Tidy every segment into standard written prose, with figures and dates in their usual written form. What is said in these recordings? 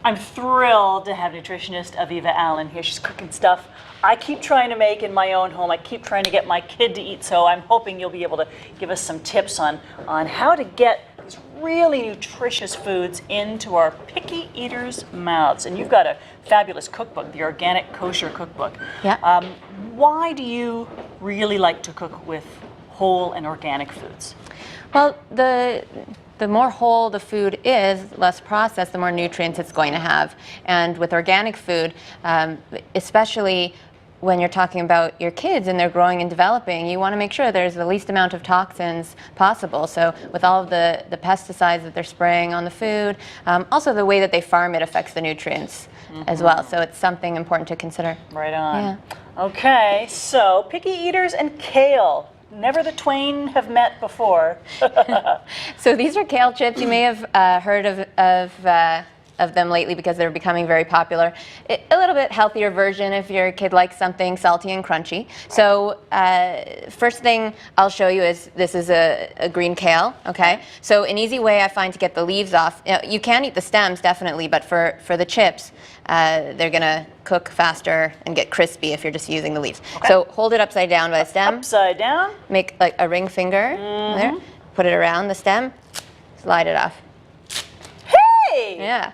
I'm thrilled to have nutritionist Aviva Allen here. She's cooking stuff I keep trying to make in my own home. I keep trying to get my kid to eat, so I'm hoping you'll be able to give us some tips on how to get these really nutritious foods into our picky eaters' mouths. And you've got a fabulous cookbook, the Organic Kosher Cookbook. Yeah. Why do you really like to cook with whole and organic foods? Well, the more whole the food is, less processed, the more nutrients it's going to have. And with organic food, especially when you're talking about your kids and they're growing and developing, you want to make sure there's the least amount of toxins possible. So with all of the pesticides that they're spraying on the food, also the way that they farm it affects the nutrients as well. So it's something important to consider. Right on. Yeah. Okay, so picky eaters and kale. Never the twain have met before. So these are kale chips. You may have heard of them lately because they're becoming very popular. A little bit healthier version if your kid likes something salty and crunchy. So first thing I'll show you is this is a green kale. Okay. So an easy way I find to get the leaves off. You can eat the stems definitely, but for the chips, they're gonna cook faster and get crispy if you're just using the leaves. Okay. So hold it upside down by the stem. Upside down. Make like a ring finger there. Put it around the stem. Slide it off. Hey! Yeah.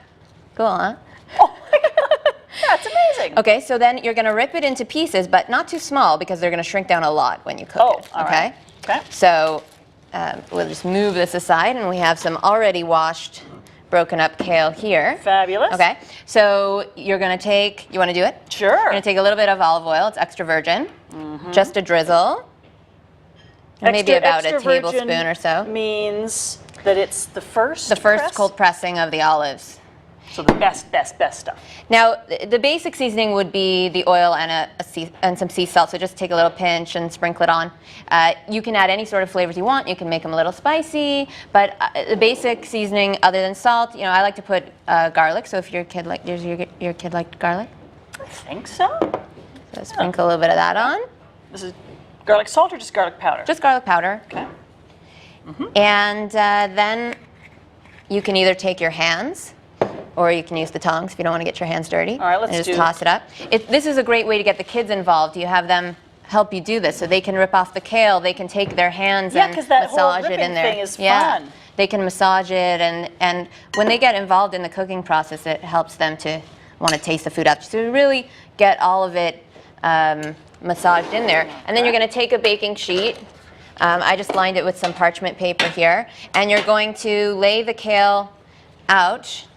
Cool, huh? Oh my God. That's amazing. Okay, so then you're gonna rip it into pieces, but not too small because they're gonna shrink down a lot when you cook it. All okay. Right. Okay. So we'll just move this aside, and we have some already washed, broken up kale here. Fabulous. Okay. So you're gonna take. You want to do it? Sure. You're gonna take a little bit of olive oil. It's extra virgin. Just a drizzle. Maybe about a tablespoon or so. Means that it's the first. The first press? cold pressing of the olives. So the best stuff. Now, the basic seasoning would be the oil and some sea salt. So just take a little pinch and sprinkle it on. You can add any sort of flavors you want. You can make them a little spicy, but the basic seasoning, other than salt, you know, I like to put garlic. So if your kid does your kid like garlic? I think so. So sprinkle a little bit of that on. This is garlic salt or just garlic powder? Just garlic powder. Okay. And then you can either take your hands, or you can use the tongs if you don't want to get your hands dirty. All right, let's and just toss it up. This is a great way to get the kids involved. You have them help you do this, so they can rip off the kale. They can take their hands and massage it in there. Thing is fun. They can massage it, and when they get involved in the cooking process, it helps them to want to taste the food after. So really get all of it massaged in there, and then you're going to take a baking sheet. I just lined it with some parchment paper here, and you're going to lay the kale out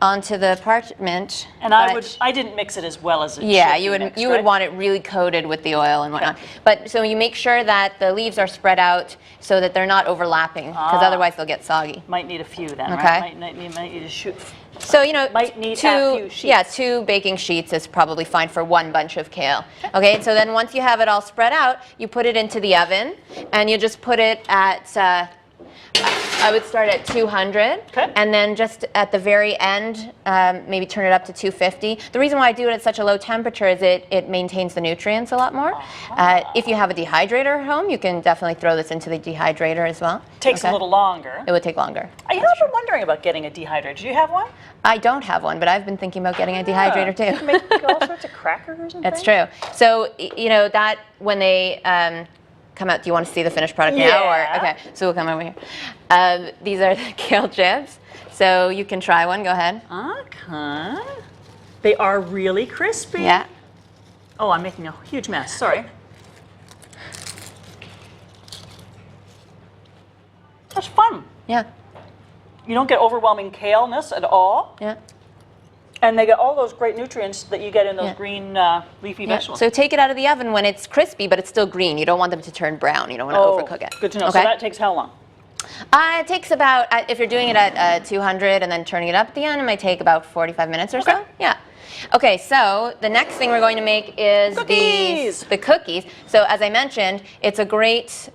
onto the parchment. And I didn't mix it as well as it should be mixed, you would want it really coated with the oil and whatnot. But so you make sure that the leaves are spread out so that they're not overlapping, because otherwise they'll get soggy. Might need a few then, okay. Right? Might need to shoot. So you know, might need a few sheets. Yeah, 2 baking sheets is probably fine for 1 bunch of kale. Okay, so then once you have it all spread out, you put it into the oven, and you just put it at. I would start at 200, and then just at the very end, maybe turn it up to 250. The reason why I do it at such a low temperature is it maintains the nutrients a lot more. If you have a dehydrator at home, you can definitely throw this into the dehydrator as well. Takes a little longer. It would take longer. I've been wondering about getting a dehydrator. Do you have one? I don't have one, but I've been thinking about getting a dehydrator too. You can make all sorts of crackers and That's true. So, you know, that when they come out, do you want to see the finished product now? Or okay, so we'll come over here. These are the kale chips. So you can try one. Go ahead. Okay. They are really crispy. Yeah. Oh, I'm making a huge mess. Sorry. That's fun. Yeah. You don't get overwhelming kaleness at all. Yeah. And they get all those great nutrients that you get in those green leafy vegetables. So take it out of the oven when it's crispy, but it's still green. You don't want them to turn brown. You don't want to overcook it. Good to know. Okay? So that takes how long? It takes about, if you're doing it at 200 and then turning it up at the end, it might take about 45 minutes or so. Yeah. Okay, so the next thing we're going to make is the cookies. So as I mentioned, it's a great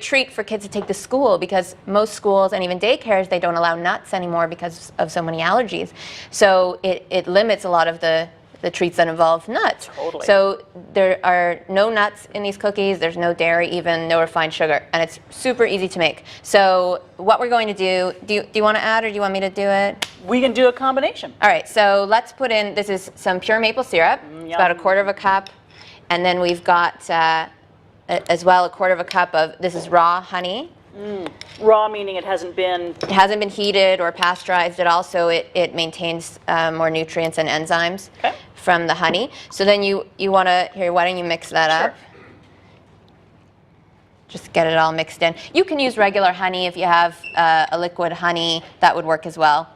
treat for kids to take to school, because most schools and even daycares, they don't allow nuts anymore because of so many allergies. So it limits a lot of the the treats that involve nuts. Totally. So there are no nuts in these cookies. There's no dairy, even no refined sugar, and it's super easy to make. So what we're going to do you want to add, or do you want me to do it? We can do a combination. All right, so let's put in, this is some pure maple syrup. It's about 1/4 cup. And then we've got, as well, 1/4 cup of, this is raw honey. Raw meaning it hasn't been... It hasn't been heated or pasteurized at all, so it maintains more nutrients and enzymes from the honey. So then you want to, here, why don't you mix that up? Just get it all mixed in. You can use regular honey if you have a liquid honey, that would work as well.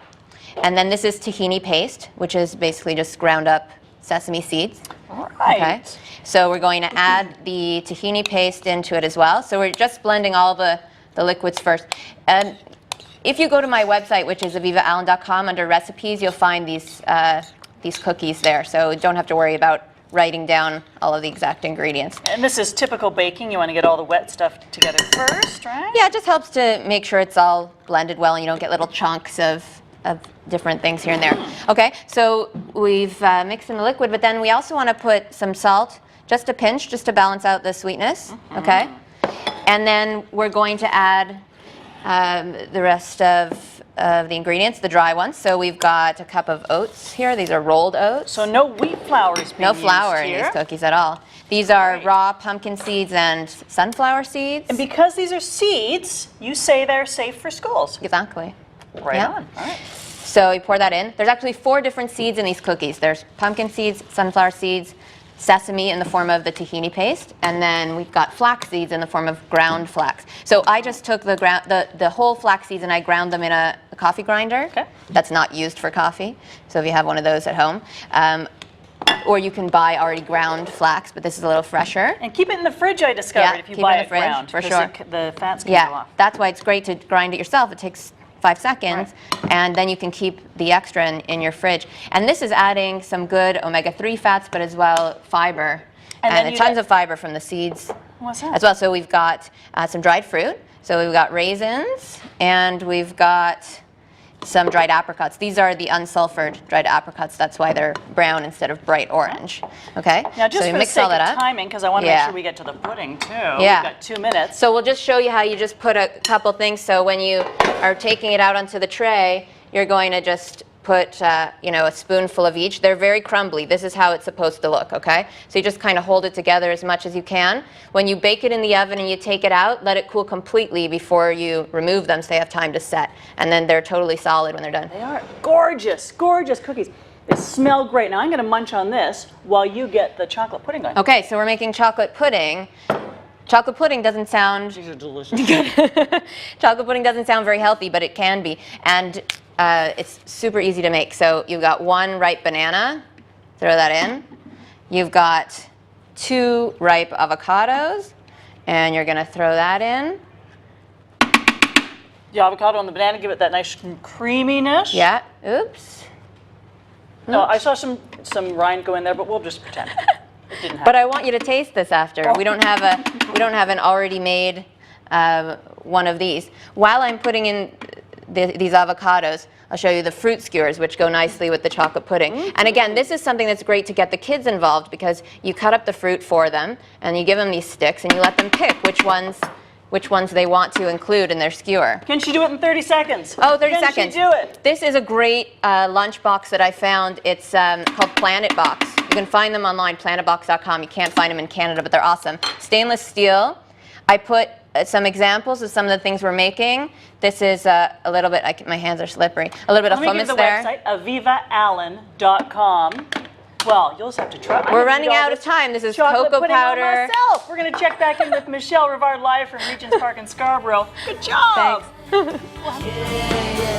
And then this is tahini paste, which is basically just ground up sesame seeds. All right. Okay. So we're going to add the tahini paste into it as well. So we're just blending all the liquids first. And if you go to my website, which is avivaallen.com, under recipes, you'll find these cookies there. So you don't have to worry about writing down all of the exact ingredients. And this is typical baking. You want to get all the wet stuff together first, right? Yeah, it just helps to make sure it's all blended well and you don't get little chunks of different things here and there. Okay, so we've mixed in the liquid, but then we also want to put some salt, just a pinch, just to balance out the sweetness, okay? And then we're going to add the rest of the ingredients, the dry ones. So we've got a cup of oats here. These are rolled oats. So no wheat flour is being No flour used in here. these cookies at all. These are raw pumpkin seeds and sunflower seeds. And because these are seeds, you say they're safe for schools. Exactly. Right Yeah. on. All right. So you pour that in. There's actually 4 different seeds in these cookies. There's pumpkin seeds, sunflower seeds, sesame in the form of the tahini paste, and then we've got flax seeds in the form of ground flax. So I just took the whole flax seeds and I ground them in a coffee grinder. Okay. That's not used for coffee. So if you have one of those at home. Or you can buy already ground flax, but this is a little fresher. And keep it in the fridge, I discovered, Yeah, if you keep it buy in the it fridge, ground. for 'cause sure. The fats can go Yeah, off. that's why it's great to grind it yourself. It takes 5 seconds, and then you can keep the extra in your fridge. And this is adding some good omega-3 fats, but as well fiber, then and you tons get- of fiber from the seeds What's that? as well. So we've got some dried fruit. So we've got raisins, and we've got some dried apricots. These are the unsulfured dried apricots. That's why they're brown instead of bright orange. Okay. Now, just so you for the mix sake all that of up. timing, because I want to make Yeah. sure we get to the pudding too. Yeah. We've got 2 minutes. So we'll just show you how you just put a couple things. So when you are taking it out onto the tray, you're going to just put a spoonful of each. They're very crumbly. This is how it's supposed to look, okay? So you just kind of hold it together as much as you can. When you bake it in the oven and you take it out, let it cool completely before you remove them so they have time to set. And then they're totally solid when they're done. They are gorgeous, gorgeous cookies. They smell great. Now I'm going to munch on this while you get the chocolate pudding going. Okay, so we're making chocolate pudding. Chocolate pudding doesn't sound These are delicious. chocolate pudding doesn't sound very healthy, but it can be. And it's super easy to make. So you've got 1 ripe banana, throw that in. You've got 2 ripe avocados, and you're going to throw that in. The avocado and the banana give it that nice creaminess. Yeah, oops. No, I saw some rind go in there, but we'll just pretend it didn't happen. But I want you to taste this after. We don't have an already made one of these. While I'm putting in these avocados, I'll show you the fruit skewers, which go nicely with the chocolate pudding. And again, this is something that's great to get the kids involved, because you cut up the fruit for them and you give them these sticks and you let them pick which ones they want to include in their skewer. Can she do it in 30 seconds? Oh, 30 Can seconds. she do it? This is a great lunch box that I found. It's called Planet Box. You can find them online, planetbox.com. You can't find them in Canada, but they're awesome. Stainless steel. I put some examples of some of the things we're making. This is a little bit, my hands are slippery, a little bit of Let me give hummus the there. website, avivaallen.com. Well, you'll just have to try. We're running out of time. This is chocolate cocoa pudding on powder. myself. We're going to check back in with Michelle Rivard live from Regent's Park in Scarborough. Good job. Thanks. Yeah, yeah.